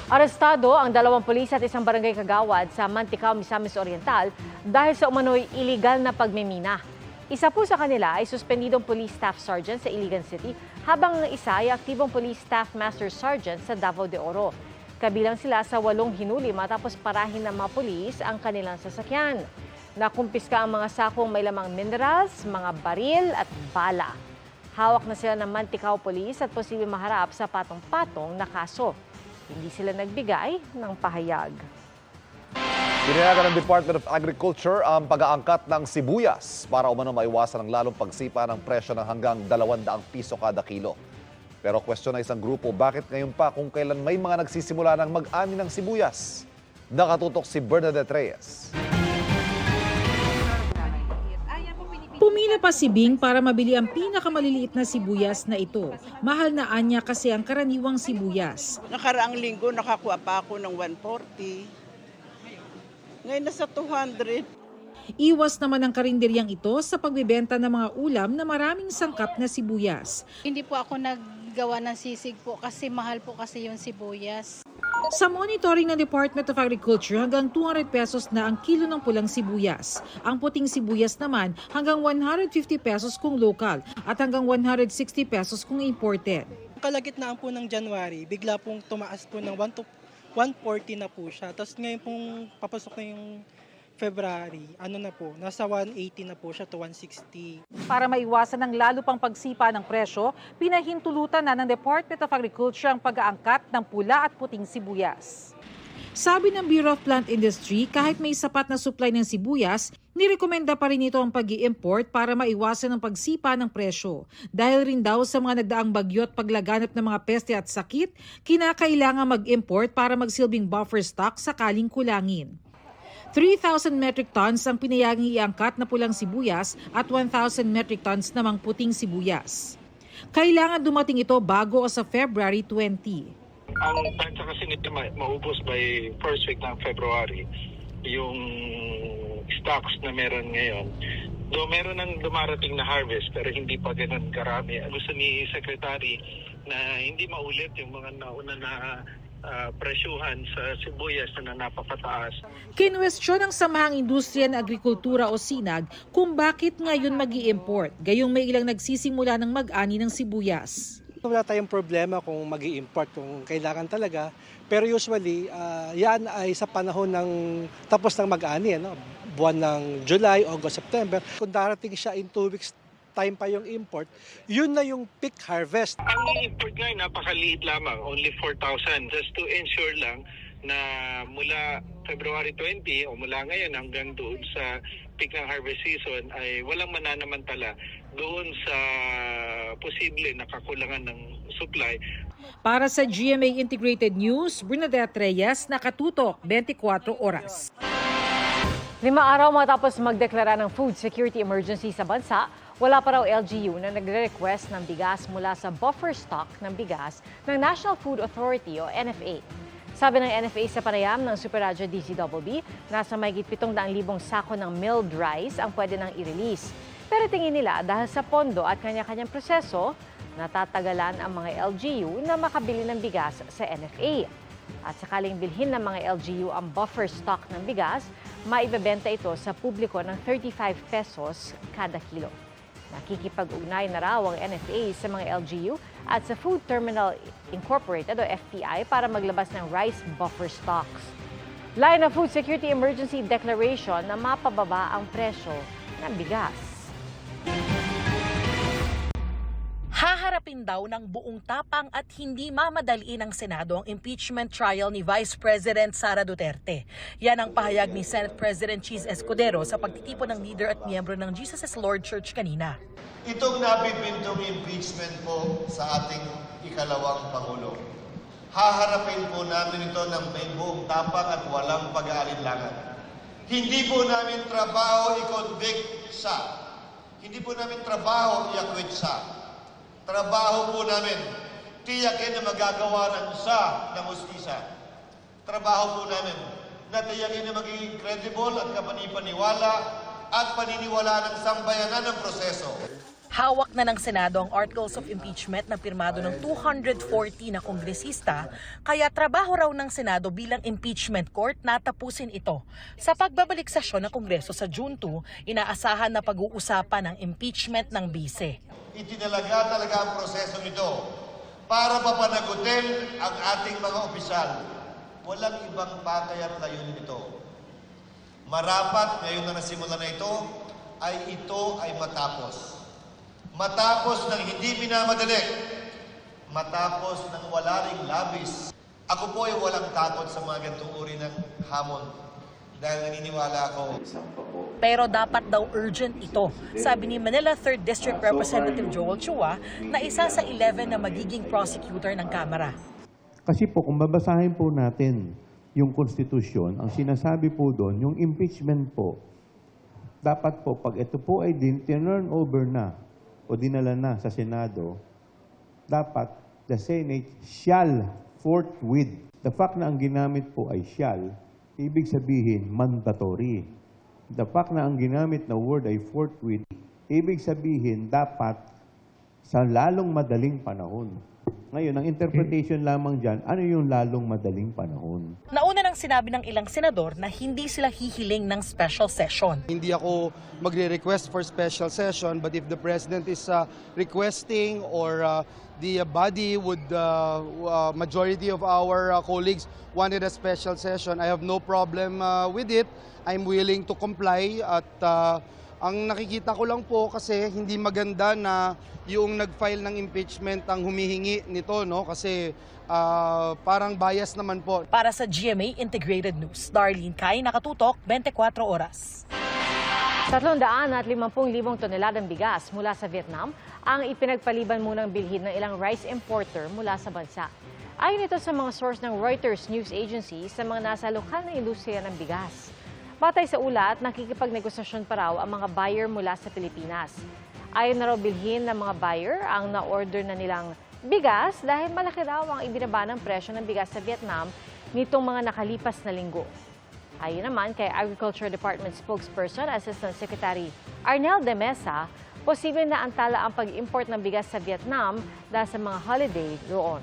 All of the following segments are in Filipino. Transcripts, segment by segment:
Arestado ang 2 pulis at isang barangay kagawad sa Mantikao, Misamis Oriental dahil sa umano'y iligal na pagmimina. Isa po sa kanila ay suspendidong police staff sergeant sa Iligan City, habang ang isa ay aktibong police staff master sergeant sa Davao de Oro. Kabilang sila sa 8 hinuli matapos parahin ng mga pulis ang kanilang sasakyan. Nakumpiska ang mga sakong may lamang minerals, mga baril at bala. Hawak na sila ng Mantikao Police at posibleng maharap sa patong-patong na kaso. Hindi sila nagbigay ng pahayag. Pinayagan ng Department of Agriculture ang pag-aangkat ng sibuyas para umano maiwasan ang lalong pagsipa ng presyo ng hanggang 200 piso kada kilo. Pero question na isang grupo, bakit ngayon pa kung kailan may mga nagsisimula ng mag-ani ng sibuyas? Nakatutok si Bernadette Reyes. Pumila pa si Bing para mabili ang pinakamaliliit na sibuyas na ito. Mahal na anya kasi ang karaniwang sibuyas. Nakaraang linggo nakakuha pa ako ng 140. Ngayon nasa 200. Iwas naman ang karinderyang ito sa pagbebenta ng mga ulam na maraming sangkap na sibuyas. Hindi po ako naggawa ng sisig po kasi mahal po kasi yung sibuyas. Sa monitoring ng Department of Agriculture, hanggang 200 pesos na ang kilo ng pulang sibuyas. Ang puting sibuyas naman hanggang 150 pesos kung local at hanggang 160 pesos kung imported. Kalagitnaan po ng January, bigla pong tumaas po ng 140 na po siya. Tapos ngayon pong papasok na yung February, nasa 180 na po siya to 160. Para maiwasan ang lalo pang pagsipa ng presyo, pinahintulutan na ng Department of Agriculture ang pag-aangkat ng pula at puting sibuyas. Sabi ng Bureau of Plant Industry, kahit may sapat na supply ng sibuyas, nirekomenda pa rin ito ang pag-i-import para maiwasan ang pagsipa ng presyo. Dahil rin daw sa mga nagdaang bagyo at paglaganap ng mga peste at sakit, kinakailangan mag-import para magsilbing buffer stock sakaling kulangin. 3,000 metric tons ang pinayagang iangkat na pulang sibuyas at 1,000 metric tons namang puting sibuyas. Kailangan dumating ito bago o sa February 20. Ang tansya kasi nito maubos by first week ng February yung stocks na meron ngayon. Though meron ng dumarating na harvest pero hindi pa ganun karami. Gusto ni Secretary na hindi maulit yung mga nauna na presyuhan sa sibuyas na napakataas. Kinwestiyon ng Samahang Industriya ng Agrikultura o SINAG kung bakit ngayon mag-i-import, gayong may ilang nagsisimula ng mag-ani ng sibuyas. Wala tayong problema kung mag-i-import kung kailangan talaga. Pero usually, yan ay sa panahon ng tapos ng mag-ani, buwan ng July, August, September. Kung darating siya in 2 weeks time pa yung import, yun na yung peak harvest. Ang import ngayon napakaliit lamang, only 4,000. Just to ensure lang na mula February 20 o mula ngayon hanggang doon sa peak ng harvest season ay walang mananamantala doon sa posible na kakulangan ng supply. Para sa GMA Integrated News, Bernadette Reyes, nakatutok 24 oras. 5 araw matapos magdeklara ng food security emergency sa bansa, wala pa raw LGU na nagre-request ng bigas mula sa buffer stock ng bigas ng National Food Authority o NFA. Sabi ng NFA sa panayam ng Super Radyo DZBB, nasa mahigit 700,000 sako ng milled rice ang pwede nang i-release. Pero tingin nila dahil sa pondo at kanya-kanyang proseso, natatagalan ang mga LGU na makabili ng bigas sa NFA. At sakaling bilhin ng mga LGU ang buffer stock ng bigas, maibebenta ito sa publiko ng 35 pesos kada kilo. Nakikipag-ugnay na raw ang NFA sa mga LGU at sa Food Terminal Incorporated o FTI para maglabas ng rice buffer stocks. Layo ng Food Security Emergency Declaration na mapababa ang presyo ng bigas. Haharapin daw ng buong tapang at hindi mamadaliin ng Senado ang impeachment trial ni Vice President Sara Duterte. Yan ang pahayag ni Senate President Cheese Escudero sa pagtitipon ng leader at miyembro ng Jesus is Lord Church kanina. Itong nabibintong impeachment po sa ating ikalawang Pangulo. Haharapin po namin ito ng may buong tapang at walang pag-aalinlangan. Hindi po namin trabaho i-convict siya. Hindi po namin trabaho i-acquit siya. Trabaho po namin, tiyakin na magagawaran siya ng hustisya. Trabaho po namin, na tiyakin na magiging credible at kapanipaniwala at paniniwala ng sambayanan ng proseso. Hawak na ng Senado ang Articles of Impeachment na pirmado ng 240 na kongresista, kaya trabaho raw ng Senado bilang impeachment court na tapusin ito. Sa pagbabalik sesyon ng Kongreso sa June 2, inaasahan na pag-uusapan ang impeachment ng bise. Itinalaga talaga ang proseso nito para papanagutin ang ating mga opisyal. Walang ibang pakay at layunin ito. Marapat ngayon na nasimula na ito ay matapos. Matapos ng hindi minamadali. Matapos ng wala ring labis. Ako po ay walang takot sa mga ganitong uri ng hamon dahil naniniwala ako. Pero dapat daw urgent ito, sabi ni Manila 3rd District Representative Joel Chua na isa sa 11 na magiging prosecutor ng Kamara. Kasi po kung babasahin po natin yung konstitusyon, ang sinasabi po doon, yung impeachment po, dapat po pag ito po ay turn over na o dinala na sa Senado, dapat the Senate shall forthwith. The fact na ang ginamit po ay shall, ibig sabihin mandatory. The fact na ang ginamit na word ay forthwith, ibig sabihin dapat sa lalong madaling panahon. Ngayon, ang interpretation lamang dyan, ano yung lalong madaling panahon? Nauna nang sinabi ng ilang senador na hindi sila hihiling ng special session. Hindi ako magre-request for special session, but if the President is requesting or the body would, majority of our colleagues wanted a special session, I have no problem with it. I'm willing to comply at ang nakikita ko lang po kasi hindi maganda na yung nag-file ng impeachment ang humihingi nito, no? Kasi parang bias naman po. Para sa GMA Integrated News, Darlene Kai, Nakatutok, 24 oras. 350,000 toneladang bigas mula sa Vietnam ang ipinagpaliban munang bilhin ng ilang rice importer mula sa bansa. Ayon ito sa mga source ng Reuters News Agency sa mga nasa lokal na industriya ng bigas. Batay sa ulat, nakikipagnegosasyon pa raw ang mga buyer mula sa Pilipinas. Ayon na raw bilhin ng mga buyer ang na-order na nilang bigas dahil malaki raw ang ibinaba ng presyo ng bigas sa Vietnam nitong mga nakalipas na linggo. Ayon naman kay Agriculture Department spokesperson, Assistant Secretary Arnel de Mesa, posible na antala ang pag-import ng bigas sa Vietnam dahil sa mga holiday roon.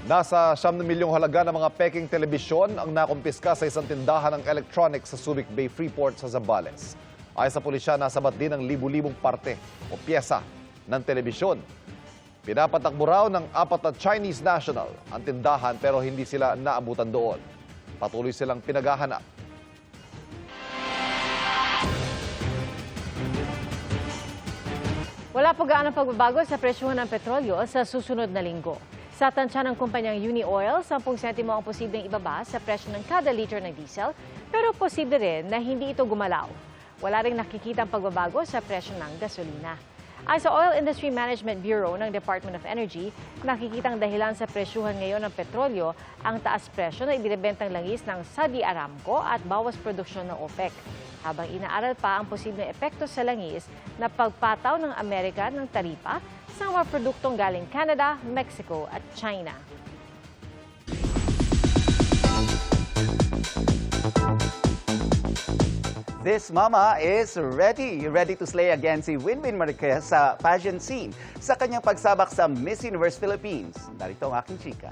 Nasa 9 milyong halaga ng mga peking telebisyon ang nakumpiska sa isang tindahan ng electronics sa Subic Bay Freeport sa Zambales. Ayon sa pulisya, nasabat din ang libu-libong parte o pyesa ng telebisyon. Pinapatakbo raw ng 4 na Chinese national ang tindahan pero hindi sila naabutan doon. Patuloy silang pinaghahanap. Wala pa gaanong pagbabago sa presyohan ng petrolyo sa susunod na linggo. Sa tansya ng kumpanyang Uni-Oil, 10 sentimo ang posibleng ibaba sa presyo ng kada liter ng diesel, pero posible rin na hindi ito gumalaw. Wala ring nakikitang pagbabago sa presyo ng gasolina. Ayon sa Oil Industry Management Bureau ng Department of Energy, nakikitang dahilan sa presyuhan ngayon ng petrolyo ang taas presyo na ibinebentang langis ng Saudi Aramco at bawas produksyon ng OPEC. Habang inaaral pa ang posibleng epekto sa langis na pagpataw ng Amerika ng taripa sa mga produktong galing Canada, Mexico at China. This mama is ready to slay again si Winwin Marquez sa pageant scene sa kanyang pagsabak sa Miss Universe Philippines. Narito ang aking chika.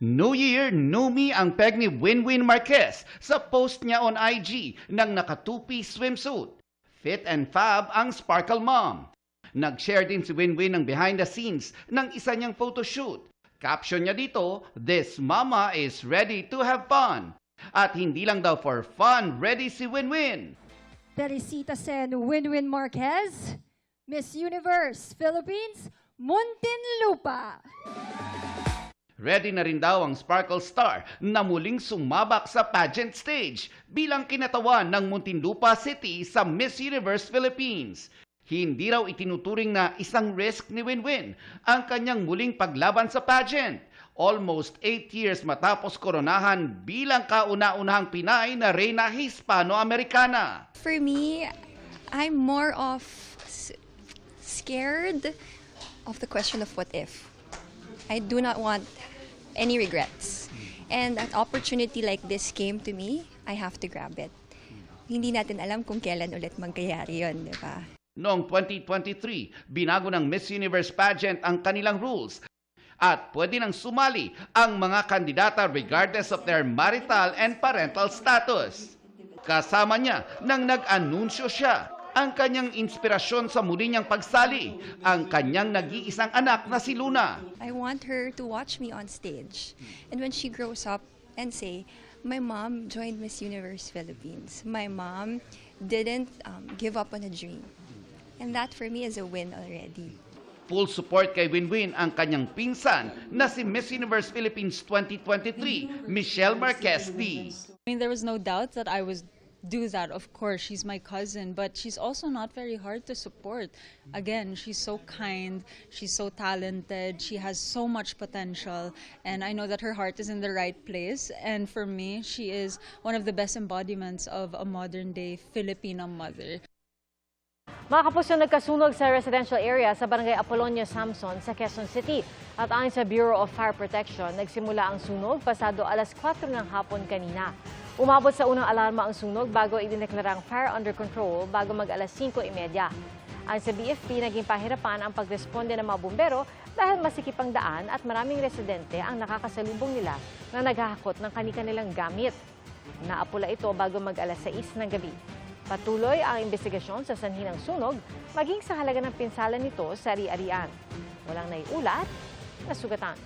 New Year, New Me ang peg ni Winwin Marquez sa post niya on IG ng naka-two-piece swimsuit. Fit and fab ang Sparkle Mom. Nag-share din si Winwin ng behind the scenes ng isa niyang photoshoot. Caption niya dito, "This mama is ready to have fun." At hindi lang daw for fun, ready si Winwin. Teresita Sen Winwin Marquez, Miss Universe Philippines, Muntinlupa. Ready na rin daw ang Sparkle Star na muling sumabak sa pageant stage bilang kinatawan ng Muntinlupa City sa Miss Universe Philippines. Hindi raw itinuturing na isang risk ni Winwin ang kanyang muling paglaban sa pageant. Almost 8 years matapos koronahan bilang kauna-unahang Pinay na Reyna Hispano-Americana. For me, I'm more of scared of the question of what if. I do not want any regrets. And an opportunity like this came to me, I have to grab it. hindi natin alam kung kailan ulit mangyayari yun, di ba? Noong 2023, binago ng Miss Universe pageant ang kanilang rules at pwede nang sumali ang mga kandidata regardless of their marital and parental status. Kasama niya nang nag-anunsyo siya ang kanyang inspirasyon sa muli niyang pagsali, ang kanyang nag-iisang anak na si Luna. I want her to watch me on stage. And when she grows up and say, my mom joined Miss Universe Philippines. My mom didn't give up on a dream. And that for me is a win already. Full support kay Winwin ang kanyang pinsan na si Miss Universe Philippines 2023, Michelle Marquez D. I mean, there was no doubt that I would do that. Of course, she's my cousin, but she's also not very hard to support. Again, she's so kind, she's so talented, she has so much potential, and I know that her heart is in the right place. And for me, she is one of the best embodiments of a modern-day Filipino mother. Mga kapuso, nagkasunog sa residential area sa Barangay Apolonio Samson sa Quezon City. At ayon sa Bureau of Fire Protection, nagsimula ang sunog pasado alas 4 ng hapon kanina. Umabot sa unang alarma ang sunog bago idineklara ang fire under control bago mag alas 5:30. Ayon sa BFP, naging pahirapan ang pagresponde ng mga bumbero dahil masikip ang daan at maraming residente ang nakakasalubong nila na naghahakot ng kani-kanilang gamit. Naapula ito bago mag alas 6 ng gabi. Patuloy ang investigasyon sa sanhi ng sunog, maging sa halaga ng pinsala nito sa ari-arian. Walang naiulat na sugatan.